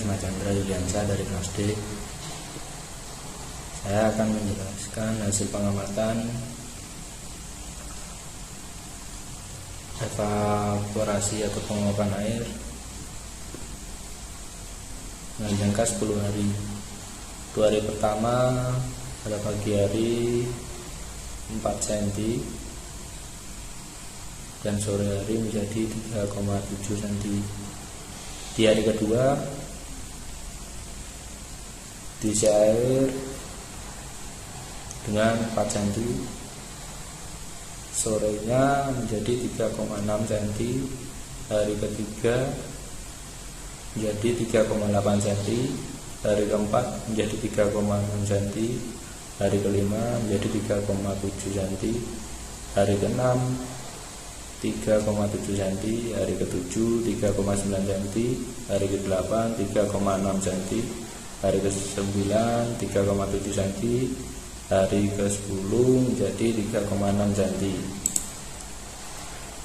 Risma Chandra Yuliansyah dari kelas D. Saya akan menjelaskan hasil pengamatan evaporasi atau penguapan air dengan jangka 10 hari. 2 hari pertama pada pagi hari 4 cm dan sore hari menjadi 3,7 cm. Di hari kedua diisi air dengan 4 cm, sorenya menjadi 3,6 cm. Hari ketiga menjadi 3,8 cm. Hari keempat menjadi 3,6 cm. Hari kelima menjadi 3,7 cm. Hari keenam 3,7 cm. Hari ketujuh 3,9 cm. Hari ke-8 3,6 cm. Hari ke-9 3,7 cm. Hari ke-10 menjadi 3,6 cm.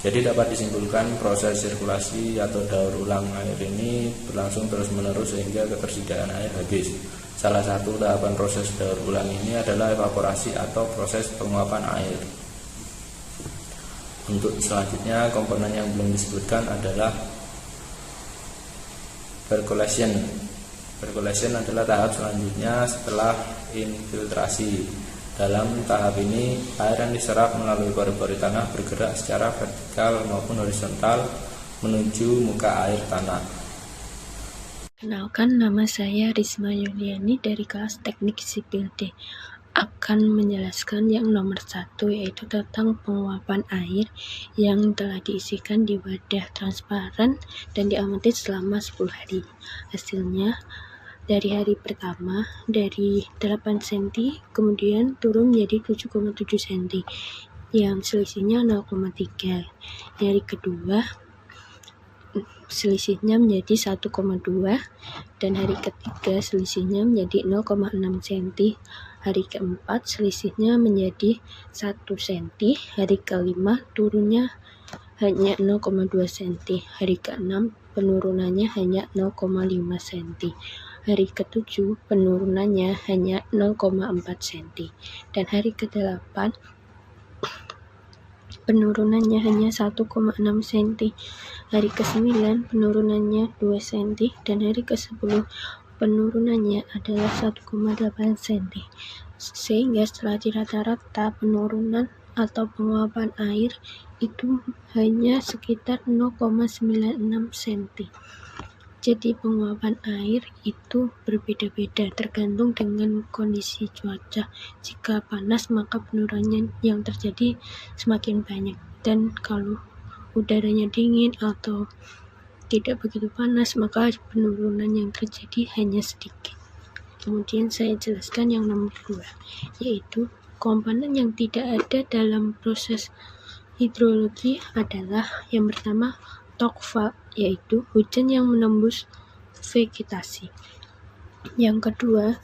Jadi dapat disimpulkan proses sirkulasi atau daur ulang air ini berlangsung terus-menerus sehingga ketersediaan air habis. Salah satu tahapan proses daur ulang ini adalah evaporasi atau proses penguapan air. Untuk selanjutnya, komponen yang belum disebutkan adalah percolation. Percolation adalah tahap selanjutnya setelah infiltrasi. Dalam tahap ini, air yang diserap melalui pori-pori tanah bergerak secara vertikal maupun horizontal menuju muka air tanah. Kenalkan, nama saya Risma Yuliani dari kelas Teknik Sipil D. Akan menjelaskan yang nomor 1, yaitu tentang penguapan air yang telah diisikan di wadah transparan dan diamati selama 10 hari. Hasilnya, dari hari pertama dari 8 cm kemudian turun menjadi 7,7 cm yang selisihnya 0,3. Hari kedua selisihnya menjadi 1,2 dan hari ketiga selisihnya menjadi 0,6 cm. Hari keempat selisihnya menjadi 1 cm. Hari kelima turunnya hanya 0,2 cm. Hari keenam penurunannya hanya 0,5 cm. Hari ke-7 penurunannya hanya 0,4 cm. Dan hari ke-8 penurunannya hanya 1,6 cm. Hari ke-9 penurunannya 2 cm. Dan hari ke-10 penurunannya adalah 1,8 cm. Sehingga setelah dirata-rata penurunan atau penguapan air itu hanya sekitar 0,96 cm. Jadi penguapan air itu berbeda-beda tergantung dengan kondisi cuaca. Jika panas maka penurunan yang terjadi semakin banyak, dan kalau udaranya dingin atau tidak begitu panas maka penurunan yang terjadi hanya sedikit. Kemudian saya jelaskan yang nomor 2, yaitu komponen yang tidak ada dalam proses hidrologi adalah yang pertama Tokva, yaitu hujan yang menembus vegetasi. Yang kedua,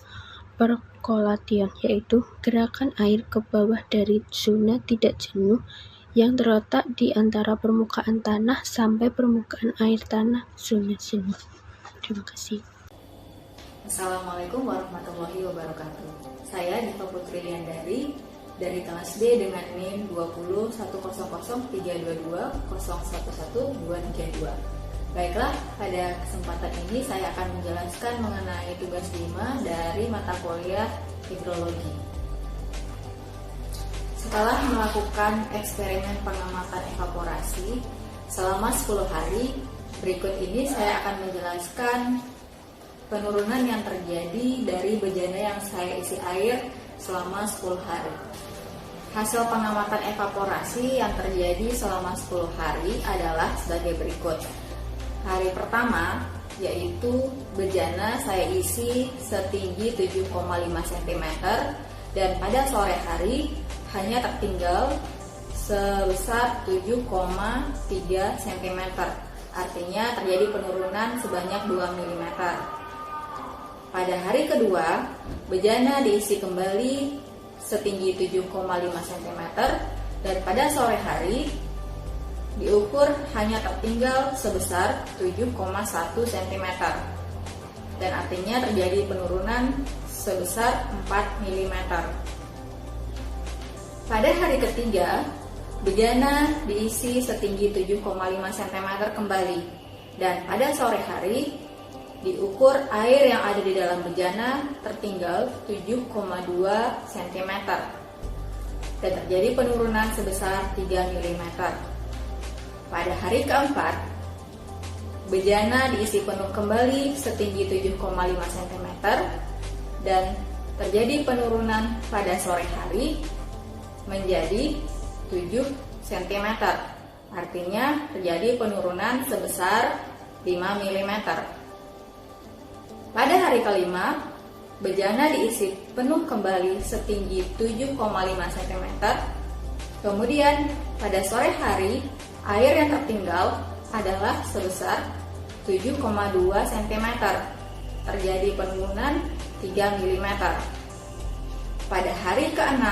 percolation, yaitu gerakan air ke bawah dari zona tidak jenuh yang terletak di antara permukaan tanah sampai permukaan air tanah zona jenuh. Terima kasih. Assalamualaikum warahmatullahi wabarakatuh. Saya Diva Putri Liandari dari kelas D dengan NIM 20100322011232. Baiklah, pada kesempatan ini saya akan menjelaskan mengenai tugas 5 dari mata kuliah hidrologi. Setelah melakukan eksperimen pengamatan evaporasi selama 10 hari, berikut ini saya akan menjelaskan penurunan yang terjadi dari bejana yang saya isi air selama 10 hari. Hasil pengamatan evaporasi yang terjadi selama 10 hari adalah sebagai berikut. Hari pertama, yaitu bejana saya isi setinggi 7,5 cm dan pada sore hari hanya tertinggal sebesar 7,3 cm. Artinya terjadi penurunan sebanyak 2 mm. Pada hari kedua, bejana diisi kembali setinggi 7,5 cm dan pada sore hari diukur hanya tertinggal sebesar 7,1 cm. dan artinya terjadi penurunan sebesar 4 mm. Pada hari ketiga, bejana diisi setinggi 7,5 cm kembali, dan pada sore hari diukur air yang ada di dalam bejana tertinggal 7,2 cm dan terjadi penurunan sebesar 3 mm. Pada hari keempat, bejana diisi penuh kembali setinggi 7,5 cm dan terjadi penurunan pada sore hari menjadi 7 cm. Artinya terjadi penurunan sebesar 5 mm. Pada hari kelima, bejana diisi penuh kembali setinggi 7,5 cm. Kemudian pada sore hari, air yang tertinggal adalah sebesar 7,2 cm. Terjadi penurunan 3 mm. Pada hari ke-6,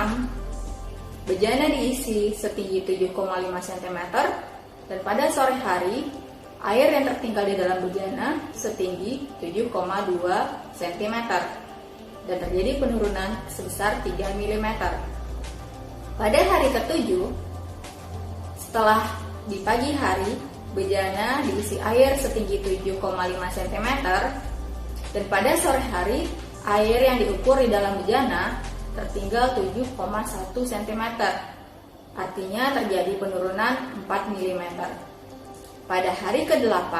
bejana diisi setinggi 7,5 cm dan pada sore hari, air yang tertinggal di dalam bejana setinggi 7,2 cm dan terjadi penurunan sebesar 3 mm. Pada hari ke-7, setelah di pagi hari, bejana diisi air setinggi 7,5 cm dan pada sore hari, air yang diukur di dalam bejana tertinggal 7,1 cm. Artinya terjadi penurunan 4 mm. Pada hari ke-8,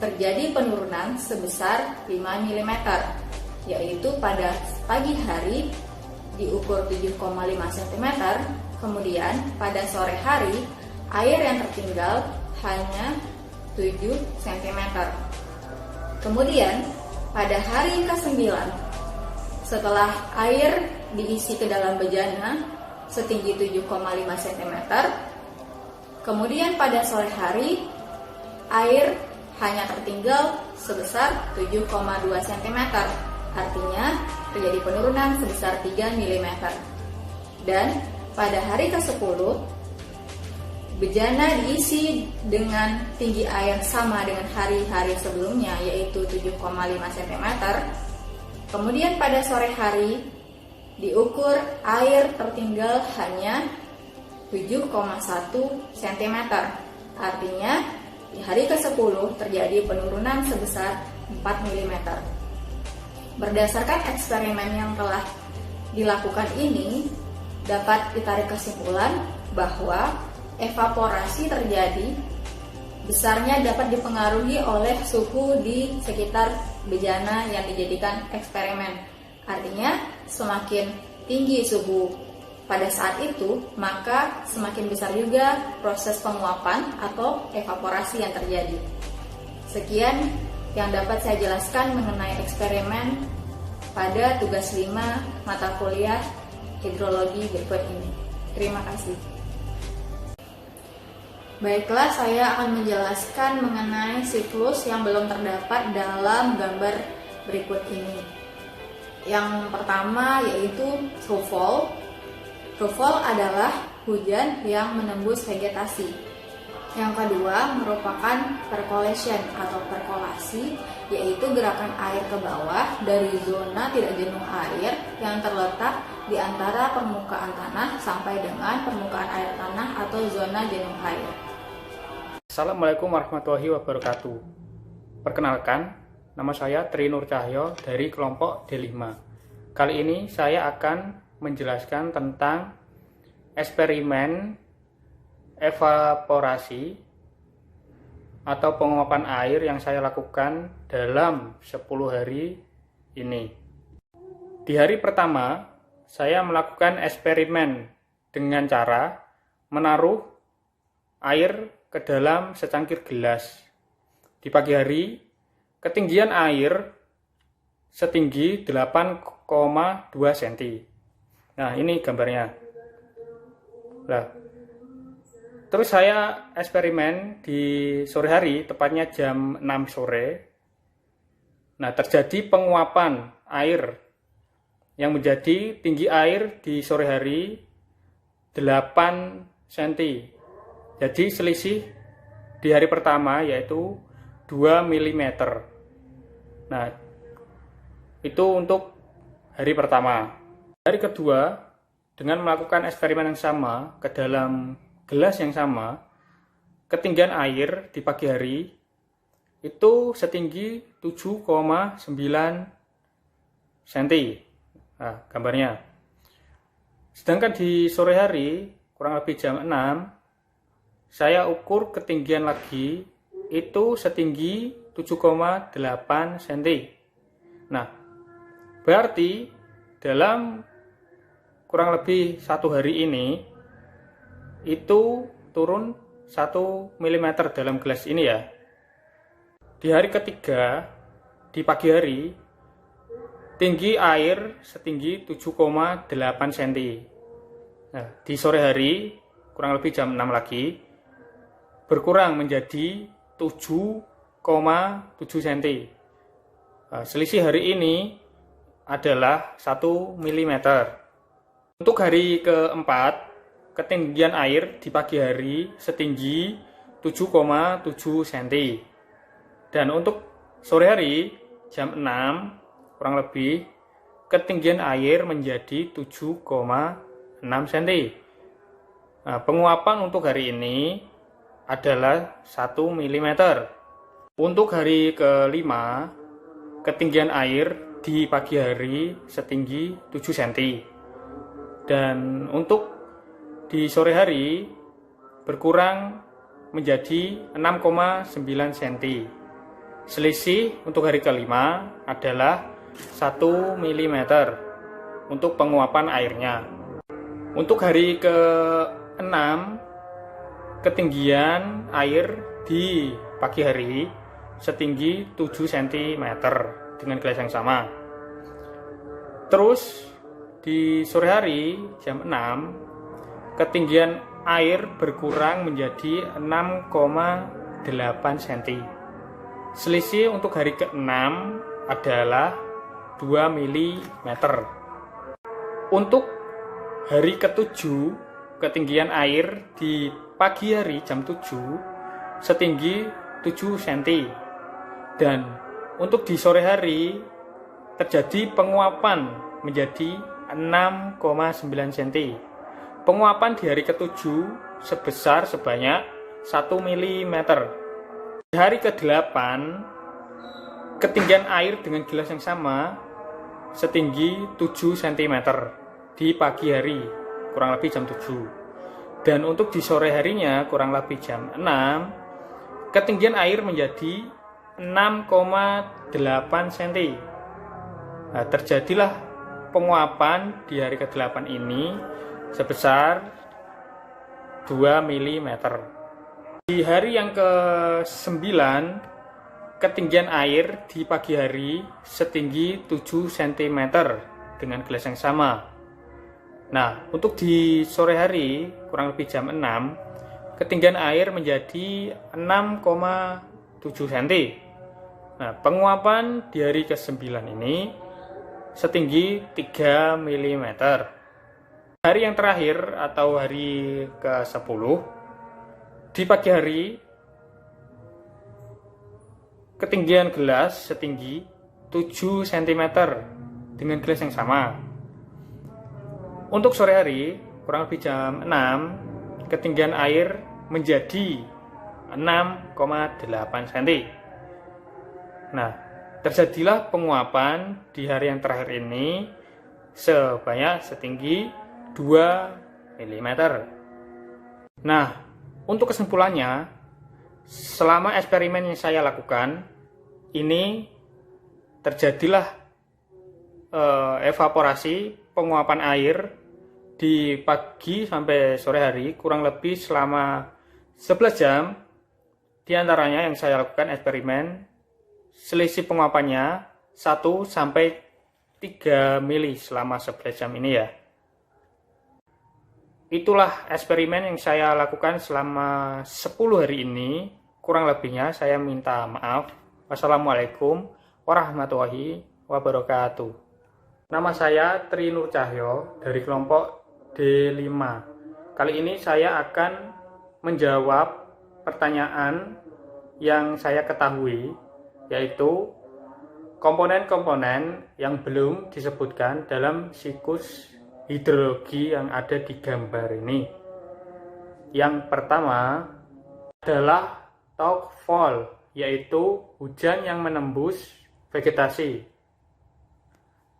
terjadi penurunan sebesar 5 mm, yaitu pada pagi hari diukur 7,5 cm, kemudian pada sore hari, air yang tertinggal hanya 7 cm. Kemudian, pada hari ke-9, setelah air diisi ke dalam bejana setinggi 7,5 cm, kemudian pada sore hari, air hanya tertinggal sebesar 7,2 cm. Artinya, terjadi penurunan sebesar 3 mm. Dan pada hari ke-10, bejana diisi dengan tinggi air sama dengan hari-hari sebelumnya, yaitu 7,5 cm. Kemudian pada sore hari, diukur air tertinggal hanya 7,1 cm. Artinya, di hari ke-10 terjadi penurunan sebesar 4 mm. Berdasarkan eksperimen yang telah dilakukan ini, dapat ditarik kesimpulan bahwa evaporasi terjadi besarnya dapat dipengaruhi oleh suhu di sekitar bejana yang dijadikan eksperimen. Artinya, semakin tinggi suhu pada saat itu, maka semakin besar juga proses penguapan atau evaporasi yang terjadi. Sekian yang dapat saya jelaskan mengenai eksperimen pada tugas 5 mata kuliah hidrologi berikut ini. Terima kasih. Baiklah, saya akan menjelaskan mengenai siklus yang belum terdapat dalam gambar berikut ini. Yang pertama yaitu snowfall. Snowfall adalah hujan yang menembus vegetasi. Yang kedua merupakan percolation atau perkolasi, yaitu gerakan air ke bawah dari zona tidak jenuh air yang terletak di antara permukaan tanah sampai dengan permukaan air tanah atau zona jenuh air. Assalamualaikum warahmatullahi wabarakatuh. Perkenalkan, nama saya Tri Nur Cahyo dari kelompok D5. Kali ini saya akan menjelaskan tentang eksperimen evaporasi atau penguapan air yang saya lakukan dalam 10 hari ini. Di hari pertama, saya melakukan eksperimen dengan cara menaruh air ke dalam secangkir gelas. Di pagi hari, ketinggian air setinggi 8,2 cm. Nah, ini gambarnya. Nah, terus saya eksperimen di sore hari, tepatnya jam 6 sore. Nah, terjadi penguapan air yang menjadi tinggi air di sore hari 8 cm. Jadi selisih di hari pertama yaitu 2 mm. Nah, itu untuk hari pertama. Hari kedua, dengan melakukan eksperimen yang sama ke dalam gelas yang sama, ketinggian air di pagi hari itu setinggi 7,9 cm. Nah, gambarnya. Sedangkan di sore hari, kurang lebih jam 6, saya ukur ketinggian lagi itu setinggi 7,8 cm. Nah, berarti dalam kurang lebih 1 hari ini itu turun 1 mm dalam gelas ini ya. Di hari ketiga, di pagi hari, tinggi air setinggi 7,8 cm. Nah, di sore hari, kurang lebih jam 6 lagi, berkurang menjadi 7,7 cm. Nah, selisih hari ini adalah 1 mm. Untuk hari keempat, ketinggian air di pagi hari setinggi 7,7 cm. Dan untuk sore hari, jam 6, kurang lebih, ketinggian air menjadi 7,6 cm. Nah, penguapan untuk hari ini adalah 1 mm. Untuk hari kelima, ketinggian air di pagi hari setinggi 7 cm. Dan untuk di sore hari berkurang menjadi 6,9 cm. Selisih untuk hari kelima adalah 1 mm untuk penguapan airnya. Untuk hari ke-6, ketinggian air di pagi hari setinggi 7 cm dengan gelas yang sama. Terus di sore hari jam 6, ketinggian air berkurang menjadi 6,8 cm. Selisih untuk hari ke-6 adalah 2 mm. Untuk hari ke-7, ketinggian air di pagi hari jam 7 setinggi 7 cm. Dan untuk di sore hari terjadi penguapan menjadi 6,9 cm. Penguapan di hari ke-7 sebesar sebanyak 1 mm. Di hari ke-8, ketinggian air dengan gelas yang sama setinggi 7 cm di pagi hari, kurang lebih jam 7. Dan untuk di sore harinya, kurang lebih jam 6, ketinggian air menjadi 6,8 cm. Nah, terjadilah penguapan di hari ke-8 ini sebesar 2 mm. Di hari yang ke-9, ketinggian air di pagi hari setinggi 7 cm dengan gelas yang sama. Nah, untuk di sore hari, kurang lebih jam 6, ketinggian air menjadi 6,7 cm. Nah, penguapan di hari ke-9 ini setinggi 3 mm. Hari yang terakhir atau hari ke-10, di pagi hari, ketinggian gelas setinggi 7 cm dengan gelas yang sama. Untuk sore hari, kurang lebih jam 6, ketinggian air menjadi 6,8 cm. Nah, terjadilah penguapan di hari yang terakhir ini sebanyak setinggi 2 mm. Nah, untuk kesimpulannya, selama eksperimen yang saya lakukan, ini terjadilah evaporasi penguapan air di pagi sampai sore hari, kurang lebih selama 11 jam. Di antaranya yang saya lakukan eksperimen, selisih penguapannya 1 sampai 3 mili selama 11 jam ini ya. Itulah eksperimen yang saya lakukan selama 10 hari ini. Kurang lebihnya saya minta maaf. Wassalamualaikum warahmatullahi wabarakatuh. Nama saya Tri Nur Cahyo dari kelompok D5. Kali ini saya akan menjawab pertanyaan yang saya ketahui, yaitu komponen-komponen yang belum disebutkan dalam siklus hidrologi yang ada di gambar ini. Yang pertama adalah thaw-fall, yaitu hujan yang menembus vegetasi.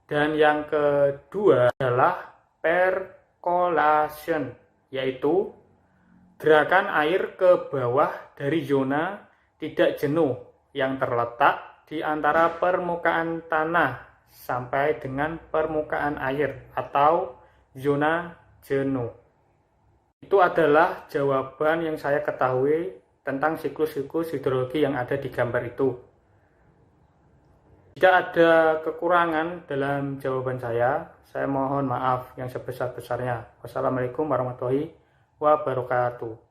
Dan yang kedua adalah percolation, yaitu gerakan air ke bawah dari zona tidak jenuh yang terletak di antara permukaan tanah sampai dengan permukaan air atau zona jenuh. Itu adalah jawaban yang saya ketahui tentang siklus-siklus hidrologi yang ada di gambar itu. Jika ada kekurangan dalam jawaban saya mohon maaf yang sebesar-besarnya. Wassalamualaikum warahmatullahi wabarakatuh.